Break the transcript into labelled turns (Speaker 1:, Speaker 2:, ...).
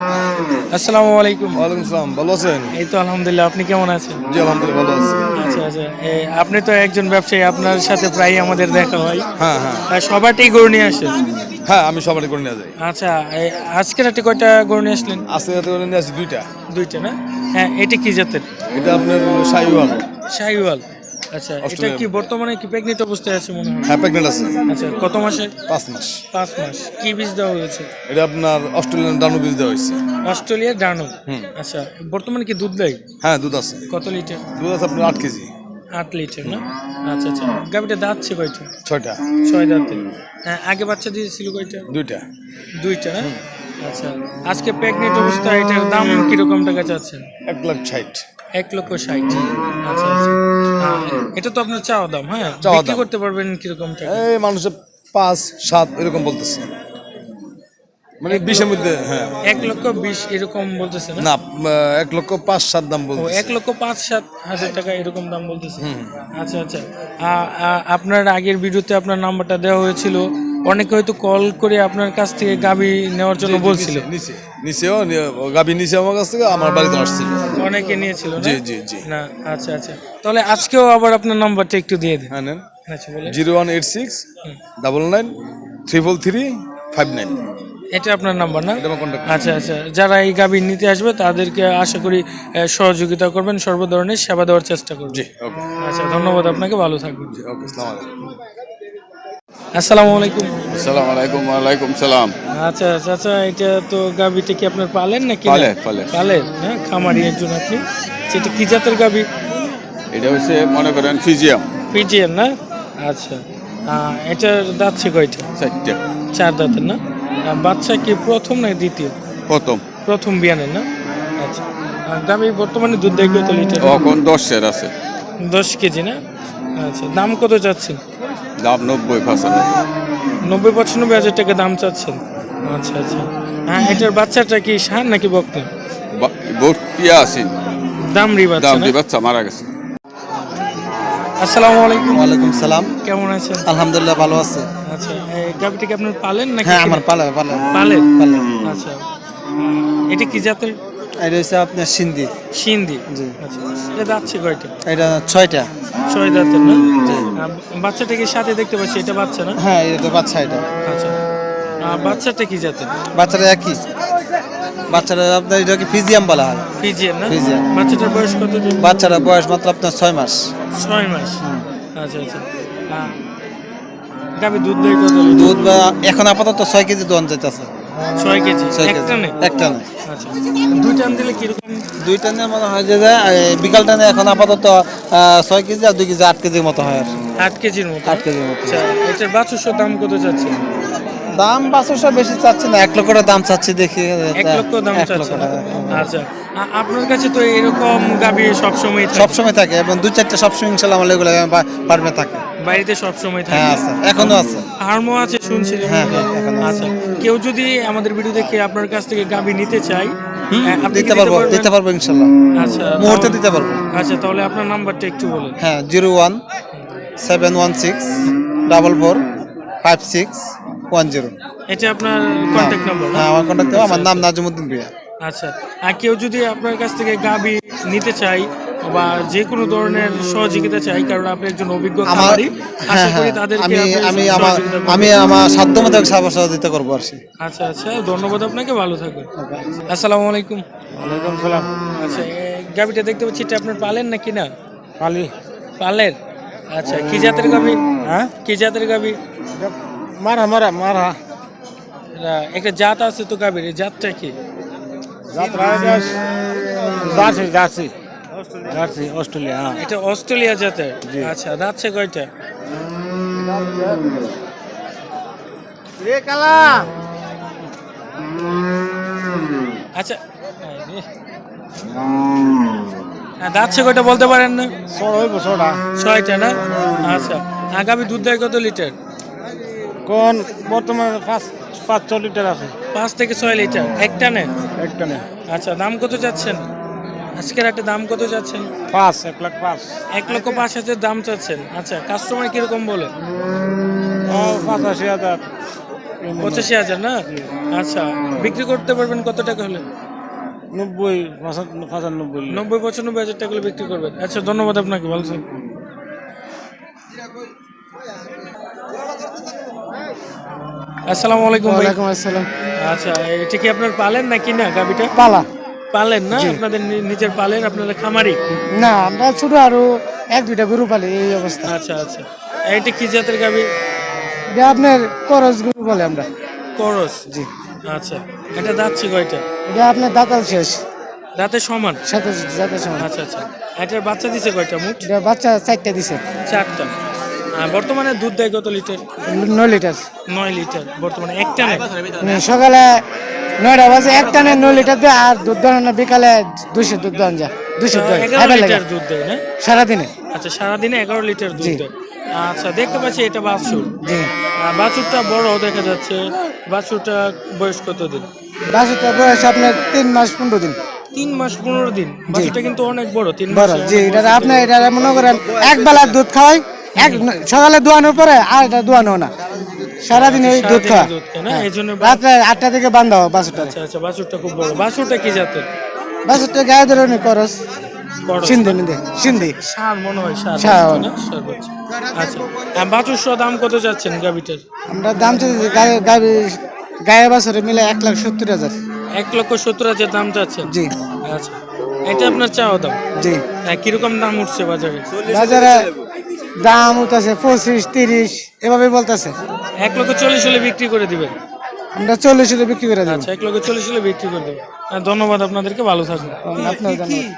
Speaker 1: আসসালামু আলাইকুম।
Speaker 2: ওয়ালাইকুম আসসালাম, ভালো আছেন?
Speaker 1: এই তো আলহামদুলিল্লাহ, আপনি কেমন আছেন?
Speaker 2: জি আলহামদুলিল্লাহ ভালো আছি।
Speaker 1: আচ্ছা আচ্ছা, আপনি তো একজন ব্যবসায়ী, আপনার সাথে প্রায়ই আমাদের দেখা হয়।
Speaker 2: হ্যাঁ হ্যাঁ
Speaker 1: সবারটাই গরু নিয়ে আসেন?
Speaker 2: হ্যাঁ, আমি সবারই করে নিয়ে যাই।
Speaker 1: আচ্ছা, আজকের হাটে কয়টা গরু নিয়ে আসলেন?
Speaker 2: আজকে রাতে করে নিয়ে আসি দুইটা।
Speaker 1: দুইটা না? হ্যাঁ, এটা কি জাতের?
Speaker 2: এটা আপনার শাহিওয়াল।
Speaker 1: শাহিওয়াল। আচ্ছা, এটা
Speaker 2: অস্ট্রেলিয়ান।
Speaker 1: কি বর্তমানে কি প্রেগনেন্ট অবস্থায় আছে মনে হয়?
Speaker 2: হ্যাঁ প্রেগনেন্ট আছে।
Speaker 1: আচ্ছা, কত মাসে?
Speaker 2: 5 মাস।
Speaker 1: 5 মাস। কি বীজ দেওয়া হয়েছে?
Speaker 2: এটা আপনার অস্ট্রেলিয়ান ডানু বীজ দেওয়া হয়েছে।
Speaker 1: অস্ট্রেলিয়ার ডানো।
Speaker 2: হুম।
Speaker 1: আচ্ছা, বর্তমানে কি দুধ দেয়?
Speaker 2: হ্যাঁ দুধ আছে।
Speaker 1: কত লিটার?
Speaker 2: দুধ আছে আপনার 8 কেজি।
Speaker 1: 8 লিটার না? আচ্ছা আচ্ছা, গাভিটা দাঁতছে কয়টা?
Speaker 2: 6টা।
Speaker 1: 6 দাঁতে। হ্যাঁ, আগে বাচ্চা দিয়েছিল কয়টা?
Speaker 2: দুইটা।
Speaker 1: দুইটা না? আচ্ছা, আজকে প্রেগনেন্ট অবস্থায় এটার দাম কিরকম টাকা চাচ্ছেন?
Speaker 2: 1,60,000।
Speaker 1: 1,60,000। আচ্ছা আচ্ছা। এটা তো আপনার চাওয়া দাম, হ্যাঁ?
Speaker 2: চাওয়া
Speaker 1: বিক্রি
Speaker 2: দাম।
Speaker 1: করতে পারবেন কিরকম টাকা?
Speaker 2: এই মানুষের 5-7 এরকম বলতেছে, মানে 20-এর মধ্যে। হ্যাঁ
Speaker 1: 1,20,000 এরকম বলতেছে না?
Speaker 2: না, 1,05,000-7 দাম
Speaker 1: ও,
Speaker 2: বলতেছে।
Speaker 1: 1,05,000-7,000 টাকা এরকম দাম বলতেছে। আচ্ছা আচ্ছা। আপনার আগের ভিডিওতে আপনার নাম্বারটা দেওয়া হয়েছিল, অনেকে হয়তো কল করে আপনার কাছ থেকে গাভী নেওয়ার জন্য বলছিল।
Speaker 2: নিচেও গাভী নিচে আমার কাছ থেকে আমার বাড়িতে আসছিল।
Speaker 1: অনেকে নিয়েছিল না?
Speaker 2: জি জি জি।
Speaker 1: না, আচ্ছা আচ্ছা। তাহলে আজকেও আবার আপনার নাম্বারটা একটু দিয়ে দিন।
Speaker 2: হ্যাঁ নেন।
Speaker 1: আচ্ছা, বলেন।
Speaker 2: 0186-99-33359।
Speaker 1: এটা আপনার নাম্বার না?
Speaker 2: এটা আমার কন্ট্যাক্ট।
Speaker 1: আচ্ছা আচ্ছা, যারা এই গাভী নিতে আসবে তাদেরকে আশা করি সহযোগিতা করবেন, সর্ব ধরনের সেবা দেওয়ার চেষ্টা করবেন।
Speaker 2: জি ওকে।
Speaker 1: আচ্ছা, ধন্যবাদ আপনাকে, ভালো থাকবেন।
Speaker 2: জি ওকে, আসসালামু আলাইকুম।
Speaker 1: আসসালামু আলাইকুম।
Speaker 3: আসসালামু আলাইকুম। ওয়ালাইকুম সালাম।
Speaker 1: আচ্ছা আচ্ছা আচ্ছা, এটা তো গাভীটা কি আপনার পালেন নাকি?
Speaker 3: পালের, পালের।
Speaker 1: পালের, হ্যাঁ, খামারি একজন আপনি। সেটা কি জাতের গাভী?
Speaker 3: এটা হচ্ছে মনে করেন ফিজিয়াম।
Speaker 1: পিজিএন না? আচ্ছা, এটার দাঁতছে কয়টা?
Speaker 3: 4টে।
Speaker 1: 4 দাঁতের না? বাচ্চা কি প্রথম না দ্বিতীয়?
Speaker 3: প্রথম।
Speaker 1: প্রথম বিয়ানের না? আচ্ছা, গাভী বর্তমানে দুধ দেয় কত লিটার?
Speaker 3: এখন 10 আছে।
Speaker 1: 10 কেজি না? আচ্ছা, দাম কত চাচ্ছেন?
Speaker 3: দাম 90-95।
Speaker 1: 90-95 হাজার টাকা দাম চাচ্ছেন। আচ্ছা আচ্ছা। এটার বাচ্চাটা কি ষাঁড় নাকি বকনা?
Speaker 3: ভর্তি আছে।
Speaker 1: দামরি বাচ্চা
Speaker 3: দাম
Speaker 1: না?
Speaker 3: দিয়ে বাচ্চা মারা গেছে।
Speaker 1: আসসালামু আলাইকুম।
Speaker 4: ওয়ালাইকুম সালাম।
Speaker 1: কেমন আছেন?
Speaker 4: আলহামদুলিল্লাহ ভালো আছে।
Speaker 1: আচ্ছা, এই গাভীটা কি আপনার পালেন নাকি?
Speaker 4: হ্যাঁ আমার
Speaker 1: কিনা?
Speaker 4: পালে পালে
Speaker 1: পালেন।
Speaker 4: পালে।
Speaker 1: আচ্ছা, এটা কি জাতের?
Speaker 4: এটা হচ্ছে আপনার সিন্ধি।
Speaker 1: সিন্ধি।
Speaker 4: জি।
Speaker 1: আচ্ছা, এটা দাঁতছে কয়টা?
Speaker 4: এটা 6টা।
Speaker 1: 6 দাঁতের না? বাচ্চাটা কি সাথে দেখতে পাচ্ছি, এটা বাচ্চা না?
Speaker 4: হ্যাঁ এটা তো বাচ্চা এটা।
Speaker 1: আচ্ছা, বাচ্চাটা কি জাতের?
Speaker 4: বাচ্চারা একই। বাচ্চারা আপনার এটাকে ফিজিয়াম বলা হয়।
Speaker 1: ফিজিয়ান না?
Speaker 4: ফিজিয়ান।
Speaker 1: বাচ্চাটার বয়স কত দিন?
Speaker 4: বাচ্চারা বয়স মাত্র আপনার 6 মাস।
Speaker 1: 6 মাস। আচ্ছা আচ্ছা। গাভী দুধ দেয় কত লিটার?
Speaker 4: দুধ বা এখন আপাতত 6 কেজি দোয়ান যেতেছে।
Speaker 1: 6 কেজি।
Speaker 4: 6 কেজি
Speaker 1: একটা নেই?
Speaker 4: একটা না।
Speaker 1: আচ্ছা, 2 টান দিলে কিরকম?
Speaker 4: 2 টানে মনে হয় যে বিকাল টানে এখন আপাতত 6 কেজি আর 2 কেজি 8 কেজির মতো হয় আর
Speaker 1: 8 কেজির মতো?
Speaker 4: 8 কেজির মতো।
Speaker 1: আচ্ছা, এটার বাছুর দাম কত যাচ্ছে?
Speaker 4: দাম 500 বেশি চাচ্ছি না, 1 লক্ষ টাকা দাম চাচ্ছি দেখি।
Speaker 1: 1 লক্ষ দাম
Speaker 4: 1 লক্ষ
Speaker 1: চাচ্ছে না?
Speaker 4: টাকা।
Speaker 1: আচ্ছা, আপনার কাছে তো এরকম গাভী সবসময় থাকে?
Speaker 4: সবসময় থাকে এবং 2-4টা সবসময় ইনশাল্লাহ আমার এগুলো ফার্মে থাকে।
Speaker 1: বাড়িতে সবসময় থাকে?
Speaker 4: হ্যাঁ আছে, এখনো আছে।
Speaker 1: ফার্মও আছে শুনছিলাম।
Speaker 4: হ্যাঁ, হ্যাঁ, এখনো আছে।
Speaker 1: আচ্ছা, কেউ যদি আমাদের ভিডিও দেখে আপনার কাছ থেকে গাভী নিতে চায়, আপনি কি
Speaker 4: দিতে পারবো
Speaker 1: পারবেন?
Speaker 4: দিতে পারবো ইনশাল্লাহ,
Speaker 1: আচ্ছা,
Speaker 4: মুহূর্তে
Speaker 1: তাহলে-
Speaker 4: দিতে পারবো।
Speaker 1: আচ্ছা, তাহলে আপনার নাম্বারটা একটু বলেন।
Speaker 4: হ্যাঁ 01-716-44-5610।
Speaker 1: এটা আপনার কন্ট্যাক্ট নাম্বার?
Speaker 4: হ্যাঁ আমার কন্ট্যাক্ট, আমার নাম নাজিমুদ্দিন ভুঁইয়া।
Speaker 1: আচ্ছা, আর কেউ যদি আপনার কাছ থেকে গাভী নিতে চাই বা যে কোনো ধরনের সহযোগিতা চাই, কারণ আপনি একজন অভিজ্ঞ
Speaker 4: আমার
Speaker 1: খামারি, আশা
Speaker 4: হ্যাঁ
Speaker 1: করি
Speaker 4: হ্যাঁ
Speaker 1: তাদেরকে
Speaker 4: আমি
Speaker 1: আপনি
Speaker 4: আমি
Speaker 1: সহযোগিতা করবেন।
Speaker 4: আমি আমার সাধ্য মতো সহযোগিতা করবো আর কি।
Speaker 1: আচ্ছা আচ্ছা, ধন্যবাদ আপনাকে, ভালো থাকবেন। আসসালামু আলাইকুম।
Speaker 4: ওয়ালাইকুম সালাম।
Speaker 1: আচ্ছা, গাভীটা দেখতে পাচ্ছি, এটা আপনার পালেন নাকি না?
Speaker 4: পালি।
Speaker 1: পালের। আচ্ছা, কি জাতের গাভী?
Speaker 4: হ্যাঁ
Speaker 1: কি জাতের গাভী?
Speaker 4: মারা মারা মারা
Speaker 1: একটা জাত আছে তো গাভীর, এই জাতটা কি?
Speaker 4: Jersey Australia. হ্যাঁ
Speaker 1: এটা অস্ট্রেলিয়া জাতের? আচ্ছা, দাঁতছে কয়টা? আচ্ছা, দাঁতছে কয়টা বলতে পারেন না? 6টা না? আচ্ছা, আগামী দুধ দেয় কত লিটার?
Speaker 4: কোন বর্তমানে 5-6 লিটার আছে।
Speaker 1: 5 থেকে 6 লিটার একটা নেন?
Speaker 4: একটা নেই।
Speaker 1: আচ্ছা, দাম কত যাচ্ছেন আজকের একটা? দাম কত যাচ্ছেন?
Speaker 4: 1,05,000।
Speaker 1: 1,05,000 দাম চাচ্ছেন। আচ্ছা, কাস্টমার কিরকম বলে?
Speaker 4: 85,000।
Speaker 1: 85,000 না? আচ্ছা, বিক্রি করতে পারবেন কত টাকা হলে? 90-95,000 টাকা হলে বিক্রি করবেন। আচ্ছা, ধন্যবাদ আপনাকে, ভালো থাকবেন। আসসালামু আলাইকুম ভাই।
Speaker 5: আসসালাম।
Speaker 1: আচ্ছা, এটা কি আপনার পালেন নাকি না গাবিটা?
Speaker 5: পালা
Speaker 1: পালেন না, আপনাদের নিজের পালেন, আপনাদের খামারি?
Speaker 5: না, আমরা ছোট আরো 1-2টা গরু পালি এই অবস্থা।
Speaker 1: আচ্ছা আচ্ছা, এটা কি জাতের গাবি?
Speaker 5: এটা আপনার করস গরু বলে আমরা।
Speaker 1: করস?
Speaker 5: জি।
Speaker 1: আচ্ছা, এটা দাঁতছে কয়টা?
Speaker 5: এটা আপনার দাঁতাল শেষ,
Speaker 1: দাঁতে সমান?
Speaker 5: সাথে সাথে সমান।
Speaker 1: আচ্ছা আচ্ছা, এটার বাচ্চা দিছে কয়টা মোট?
Speaker 5: এটা বাচ্চা 4টা দিছে।
Speaker 1: 4টা। বর্তমানে দুধ দেয় কত লিটার?
Speaker 5: 9 লিটার।
Speaker 1: 9 লিটার বর্তমানে একটা নেয়?
Speaker 5: সকালে 9টা বাজে একটা নে 9 লিটার দেয়, আর দুধ দেয় না বিকালে 200 দুধ দেন যা 200 দেয়
Speaker 1: 11 লিটার দুধ দেয় না
Speaker 5: সারাদিনে।
Speaker 1: আচ্ছা, সারাদিনে 11 লিটার দুধ
Speaker 5: জি।
Speaker 1: দেয়। আচ্ছা, দেখতে পাচ্ছি এটা বাছুর।
Speaker 5: জি।
Speaker 1: বাছুরটা বড় দেখা যাচ্ছে। বাছুরটা বয়স কত দিন?
Speaker 5: বাছুরটার বয়স আপনার 3 মাস 15 দিন।
Speaker 1: 3 মাস 15 দিন? বাছুরটা কিন্তু অনেক বড়। 3
Speaker 5: বড়।
Speaker 1: মাস?
Speaker 5: জি, এটা আপনার এটা মনে করেন এক বেলা দুধ খাওয়াই, সকালে দোয়ানোর পরে আর এটা দোয়ানো না, সারাদিন এই দুধ খাওয়া।
Speaker 1: দুধ খায় না, এই জন্য
Speaker 5: রাত্রে 8টা থেকে বান্ধা হয় বাছুরটা।
Speaker 1: আচ্ছা আচ্ছা, বাছুরটা খুব বড়। বাছুরটা কি জাতের?
Speaker 5: বাছুরটা গায়ে ধরনের করস,
Speaker 1: করস?
Speaker 5: সিন্ধি মিন্ধি সিন্ধি।
Speaker 1: ষাঁড় মনে হয়, ষাঁড়
Speaker 5: ষাঁড়।
Speaker 1: হচ্ছে না? ষাঁড় হচ্ছে। আচ্ছা, বাছুর সহ দাম কত যাচ্ছেন গাবিটার?
Speaker 5: আমরা দাম চাইছি গায়ে বাছুরে মিলে 1,70,000।
Speaker 1: 1,70,000 দাম চাচ্ছেন?
Speaker 5: জি।
Speaker 1: আচ্ছা, এটা আপনার চাওয়া দাম?
Speaker 5: জি।
Speaker 1: কিরকম দাম উঠছে বাজারে?
Speaker 5: বাজারে দাম উঠতেছে 25-30 এভাবে বলতেছে।
Speaker 1: 1,40,000 হলে বিক্রি করে দিবেন?
Speaker 5: আমরা 40 বিক্রি করে দেবো।
Speaker 1: আচ্ছা, 1,40,000 হলে বিক্রি করে দেবেন। ধন্যবাদ আপনাদেরকে, ভালো থাকবেন।
Speaker 5: আপনার ধন্যবাদ।